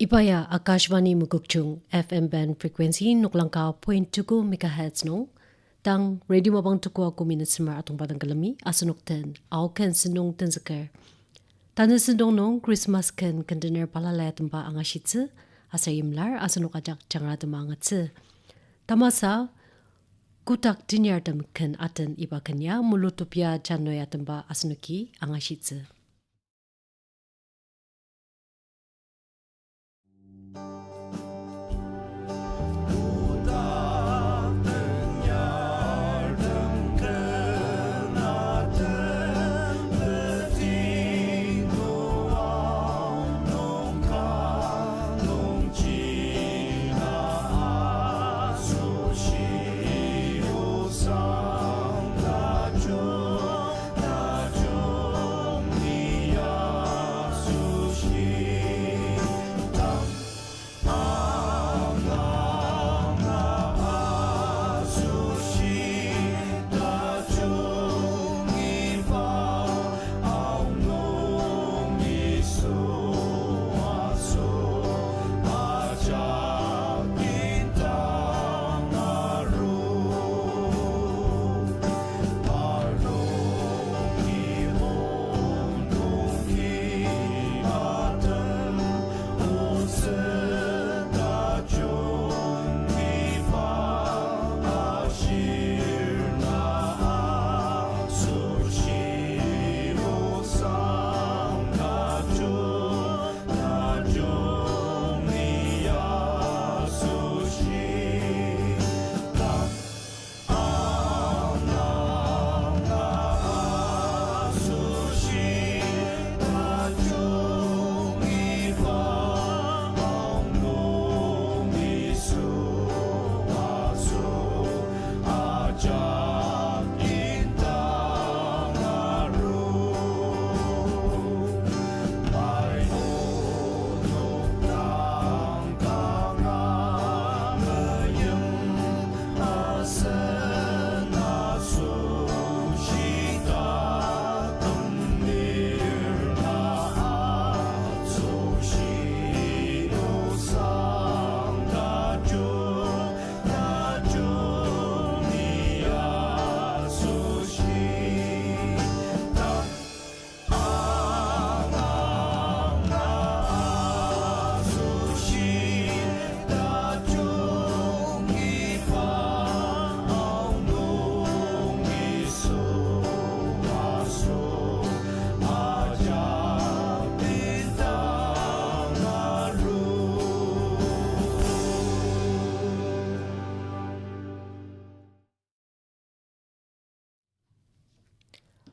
Ipaya Akashvani Mugukchung FM band frequency Nuklangka 0.2 MHz no tang radio mabang tukwa ko minutes mar atong padang kalami asunok ten auken sinong ten zakar tanan sindong nong Christmas ken container palala tamba ang ashitse asayimlar asunok ajak changra tamba angatse tamasa Kotak Tenyartem ken Aten iba kanya Mulutubia Chanu tamba asunuki ang ashitse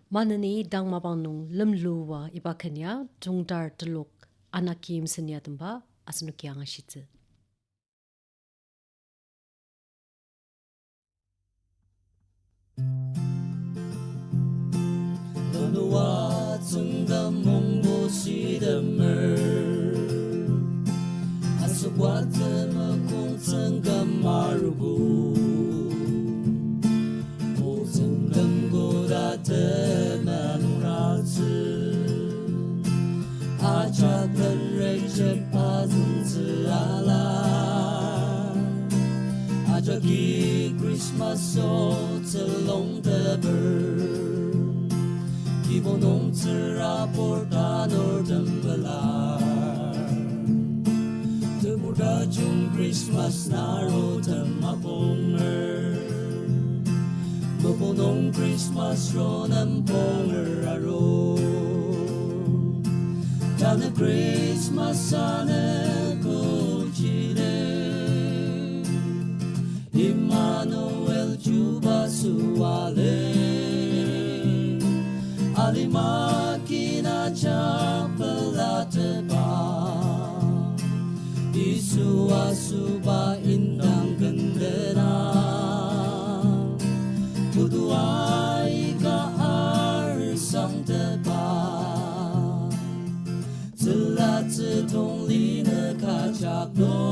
Manani dang mabang nung Lemluwa iba kanya Tongtar Telok Anaki Yimsen tamba asunuki ang ashitse Nunua tsungga mongbo si de mer Asukwa tsema kong tsungga marugu O tsungga ngoda tema nuratsu Acha tenreche pazun tsu ala Acha ki Christmas so tselong de ber Ibonong tsera portador tembelar Temurga chung Christmas naro temaponger Mabonong Christmas ro nemponger aro Tane Christmas sane kuchire Emmanuel juba suale Alimakina chapelateba Isu asuba indang gendera Buduai ka arsang teba Zelat zetong lina kachakno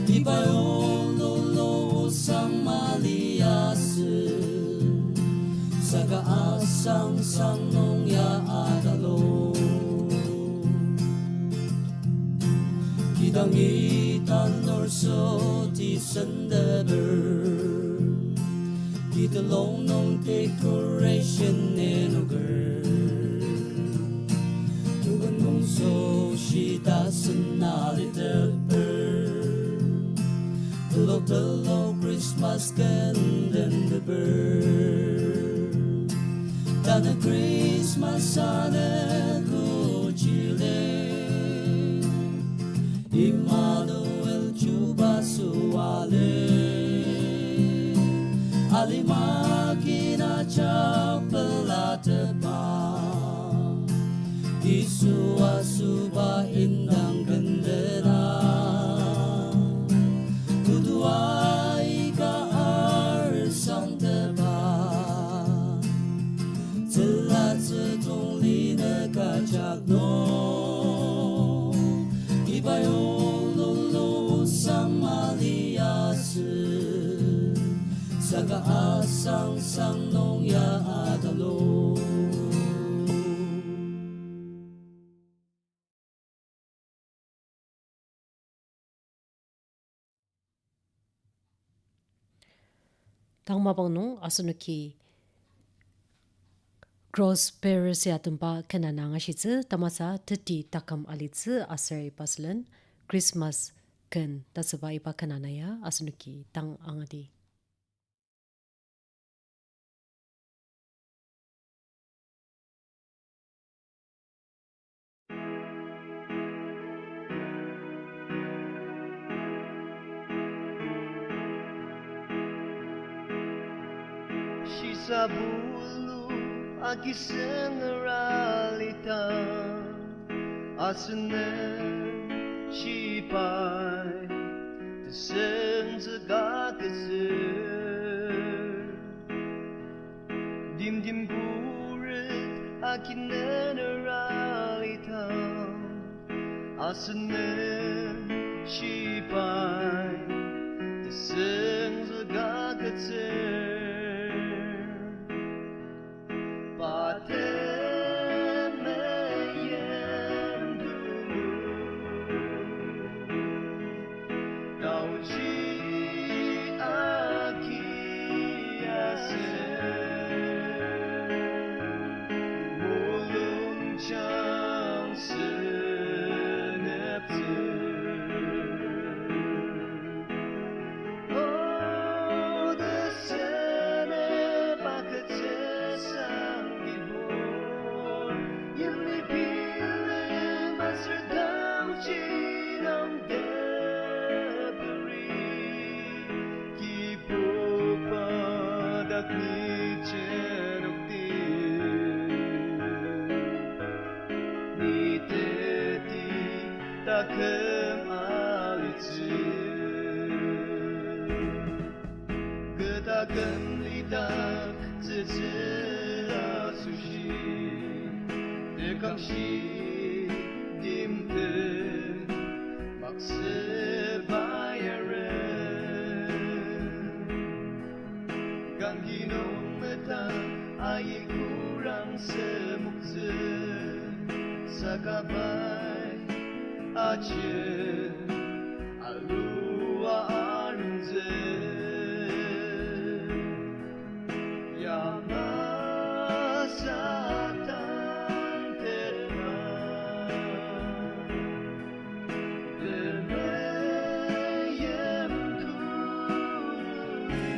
Ibayon lolo sang maliasu Saka asang sang nong ya adalo Idang itan norso ti sandaber Kita long nong decoration enuger Tugan mong so shita sanali deber Telok Christmas ganden deber Dana Christmas sana kuchile Immanuel Juba suale Alimagina chapelate pa Isua suba indang gendera Tuduai ka arsang teba Telat setong lina kajak no Ibayong lolo sama liase Saka asang sang nong ya adalo Tang mabang nung asunuki Crossbearers ya tumpa kanana nga shitsu tamasa Teti Takum Alitsu asari paslan Christmas kan tasaba ipa kanana ya asunuki tang angadi. Sa bulu aki sengeralitan asenen sipai tesen segakesen dim buret aki neneralitan asenen sipai tesen segakesen Takum Alitsu Takum lidak Tzusapang Dekang shi Yimsen Maksebayaren Gangginong metang Ay kurang semuksen Sakabay Aten alua arunze yamasatan terma Bethlehem Yimi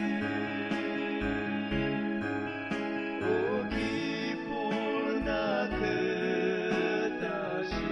o kipur na ketashi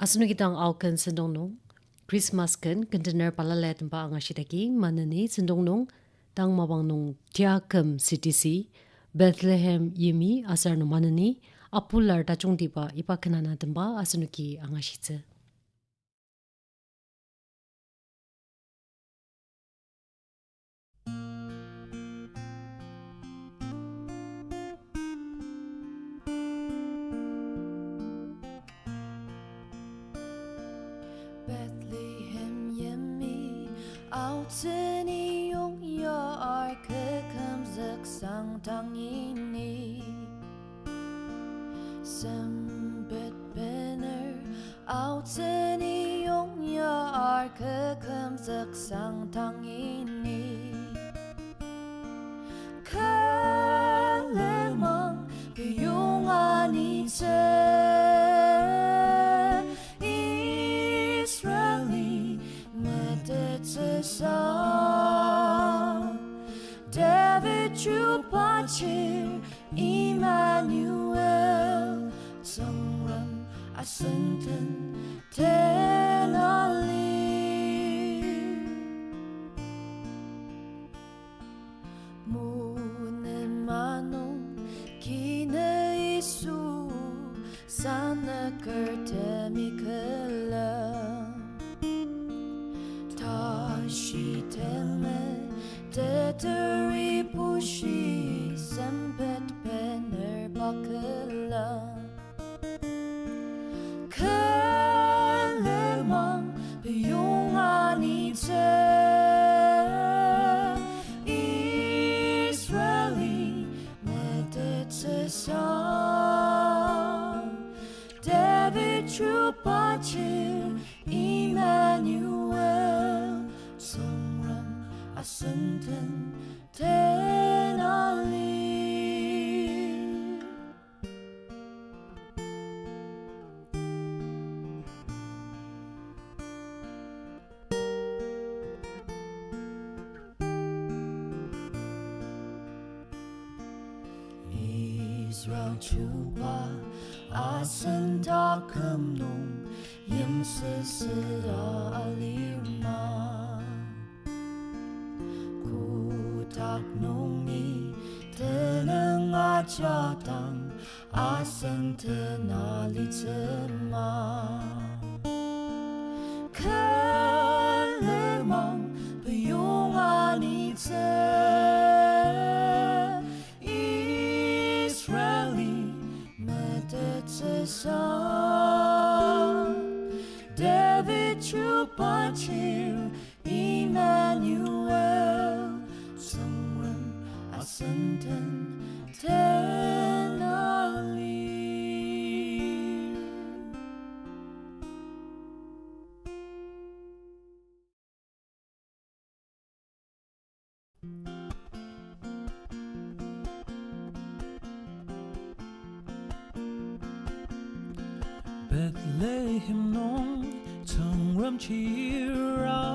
Asunu kitang aukan sendong nung Christmas kan container palalet ba ang asitaki manani sendong nung tang mabang nung Tiaakum CTC Bethlehem Yimi asar no manani Apular Tajungtiba ipakanana tamba asunuki ang asitse. Bethlehem Yimi, Aten iyong yaar kekamzak sang tangini. Sembet bener, Aten iyong yaar kekamzak sang tangini. Kalemang kayong anite. David Chupachir Emmanuel Sangram Asentan Tenalir Munen Manon Kina Isu Sana Kertemikala Tashi teme teteri pushi sempet pener bakala Kalemang piyong anite Israeli medetesam David Chupachir Emmanuel Sangram Asentan Tenalir Israel Chupa Asen Takum Nung Yimsen Lir Ma Kotak Nungi Tenang Achatang Asen Alitsu Kalemang Piyong anite Israeli medetesam David Chupachir Emmanuel Sangram Asentan Tenalir Bethlehem Nung Sangram Chira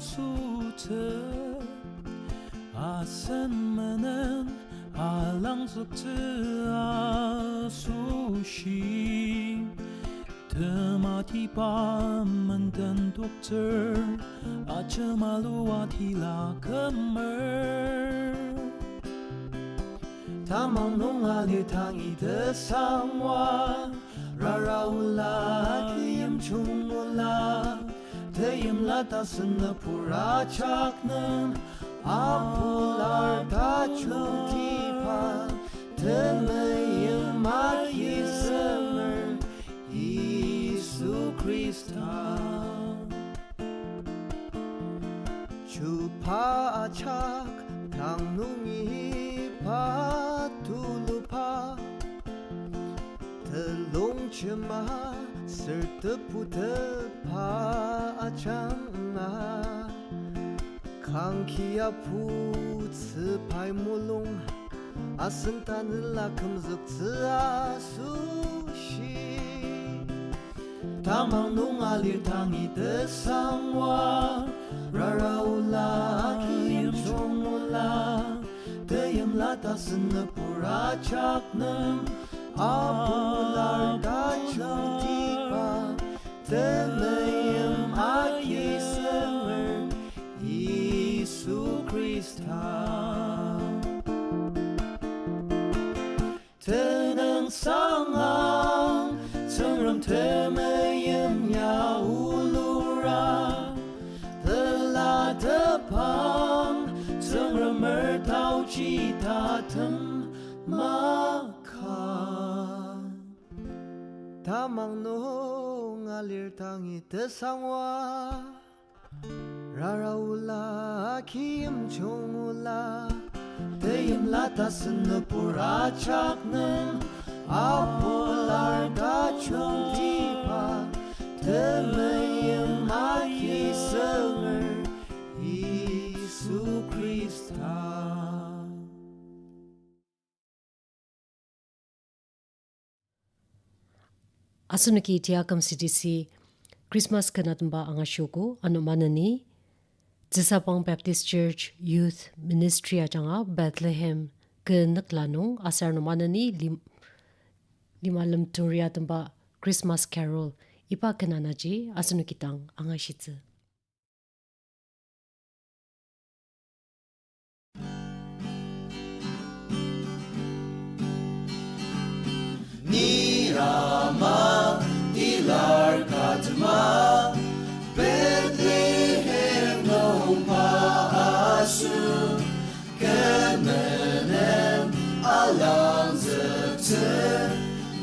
Sute Asen Menen Alang Sukte Asushi Dimapur Menden Tongtar Lemluwa Tiaakum Tamang Nung Lir Ma Sangwa Raraula Kiyam Chungula Teyam Lata Sinapura Chaknam Apular Tajungtiba Tenyartem Semer Yesu Krista Chupa Achak Kang Nungi Patulupa Telok cema serta putar pacanga Kang kia pu pai mulung asentan lakam zuk asushi Tamang nung alir tangi desangwa Raraula kiyam chongula Teyam lata senapura chaknam Apular Tajungtiba Tenyartem Semer Yesu Krista Tenang sangang Tenyartem ya ulura Telah depan Tenyartem tau citatem makan Tamang nung alir tangi te sangwa Raraula kiyam chongula Teyim lata senepura chaknem Apular Tajungtiba Temayim aki senger Yesu Krista Asunaki Tiaakum CTC Christmas kanatamba ang asyoko ano manani Tzusapang Baptist Church Youth Ministry atanga Bethlehem ke Nukla Nung asar no manani Lemluwa tamba Christmas Carol ipa kananaji asunukitang ang ashitse Nirama Apular Tajungtiba Bethlehem Yimi Kemenem alang zekte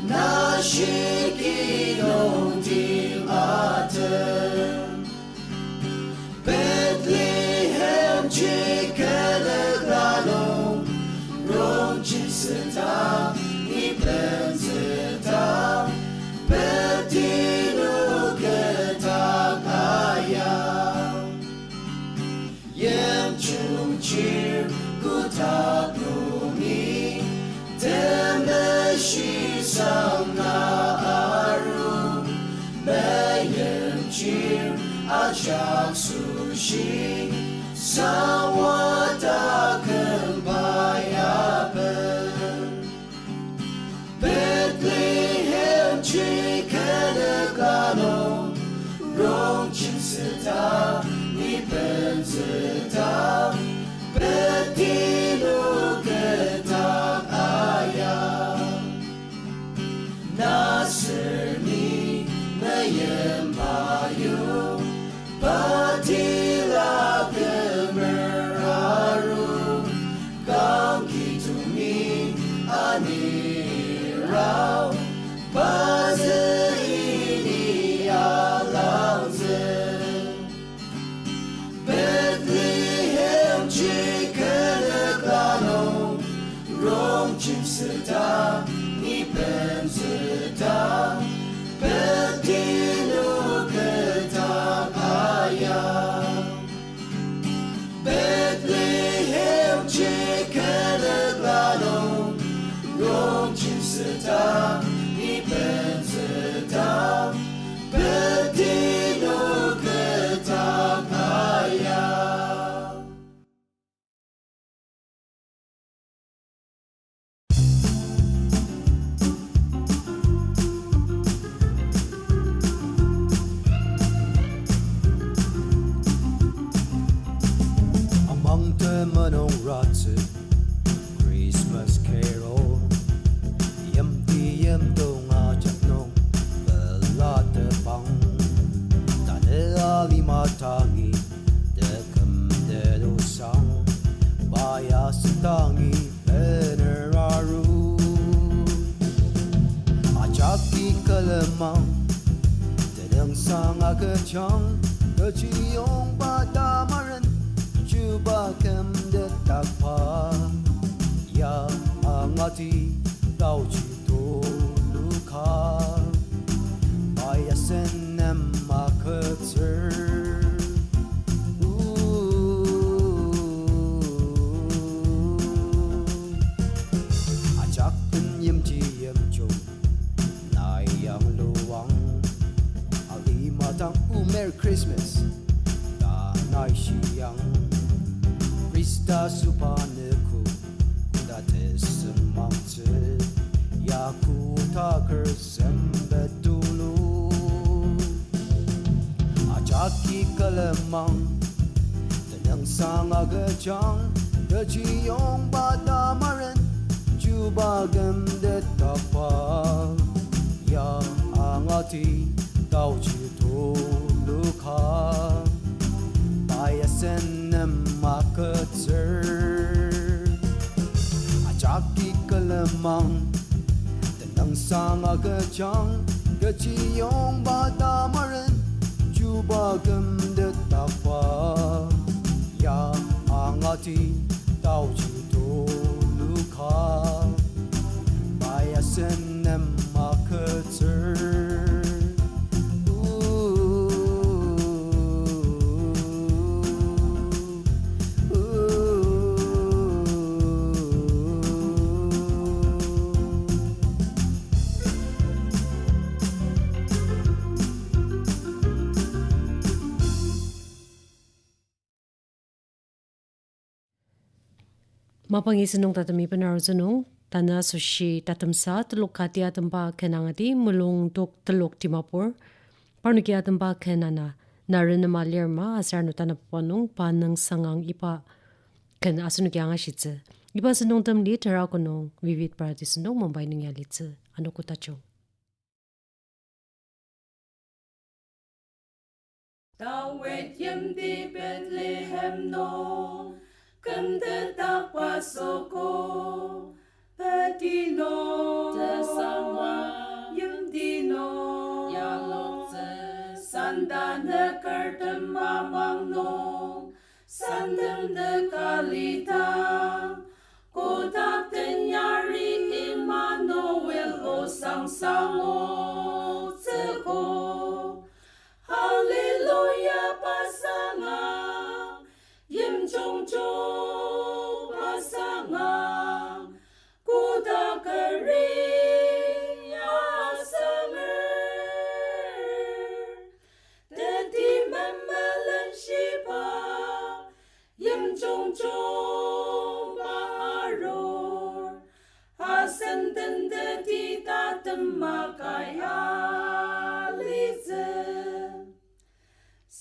Nashiki non til Aten Bethlehem chikele grano Rom chiseta ni plenzeta Betinu ketakaya Yem chung chir kutakumi Temeshi sangaru Meyem chir ajak sushi Sawata kempayapen Bethlehem chikenegano Rong chinseta ni benzeta Betinu ketakaya Nasrni meyem bayu Batila kemeraru Gangki tumi anirau Baze ini alangzen Bethlehem chikenegano Rong chimseta ni benzeta Betinu ketakaya Bethlehem chikenegano Rong chimseta ni benzeta Betinu ketakaya Among the manong ratse Christmas carol Yem dong ajak nong Belatepang Tade alimatangi Dekem dedosang Baya setangi peneraru Ajaki kelemang Tedeng sang agacang Keciong padamaran Cuba kem detakpa Ya angati Tau cito luka Bayasen emma ketser Ajak penyem ciem jom Nayang luang Alimatang Merry Christmas Tanay siyang Krista supaneku Kudates semangce Yaku taker sembetulu Ajaki kelemang Tenang sang agacang Keciong badamaran Cuba gem detapa Ya angati Tau cito luka Bayasen emma ketser Ajaki kelemang Tenang sang agacang 的基用把大马人就把根的大花呀Anaki到处都路卡白森那马克子Mapangi senung tatami penaru senung tana sushi tatamsa telok katia tempa kenangati Mulungtok Telok Dimapur parnukia tempa kenana na Renema Lir Ma asar nutana panung panang sangang ipa ken asunukia nga shitse ipa senung tamli tera konong vivid parati senung Mumbai nung Alitsu Kotak Tawet yem di Bethlehem no Kem te tak pasoko Petino Tersangwa Yem dino Yalok te Sandan de kertem mamang no Sandem de kalita Kotak Tenyartem Emmanuel o sang sang o tseko Hallelujah pasangan Yim chong chong pasangan Kuda keri asamer Teti memelan shipa Yim chong chong paharor Hasan den teti tatem makai Alitsu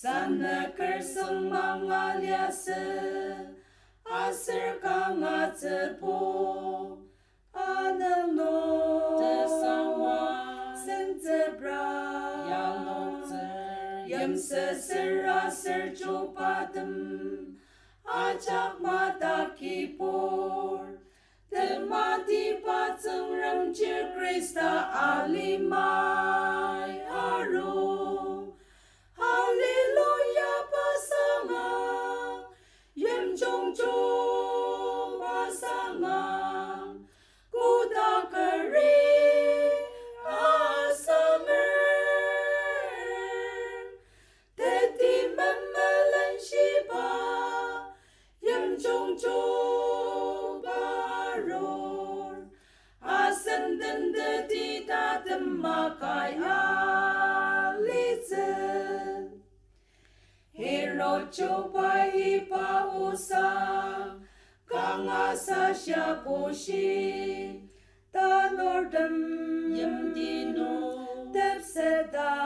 Sana kersang mangaliase Aser kanga tepo Anang no Tersangwa Sentebra Yalok ter Yem seser aser chupatem Ajak mata kipor Temati patsang ramjir Krista alimai aro Hallelujah pasangan Yem chong chong pasangan Kuda keri asamer Teti memelan shiba Yem chong chong baror Asan den de ti tatem makai Alitsu Hero chopa ipa usa Kanga sa siya pushi Tenyartem yem dino Tepseda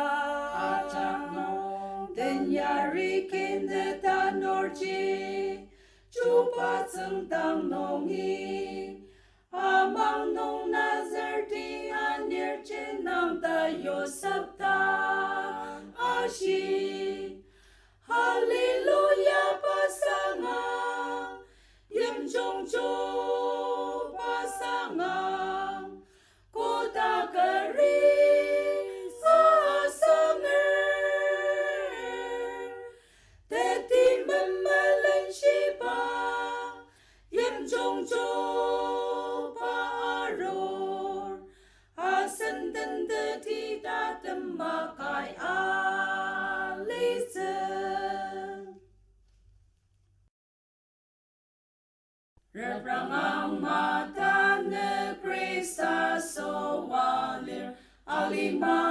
Ajak no Tenyari kinde tanorji Chupa tseng tang nongi Amang nong nazarti anir chenang tayo sabta Ashi Hallelujah pasangan Yem chong chong pasangan Kotak keri asamer Teti memelan shiba Yem chong chong paharor Asan den de ti tatem makai Alitsu Reprangang mata ne Krista so walir Alima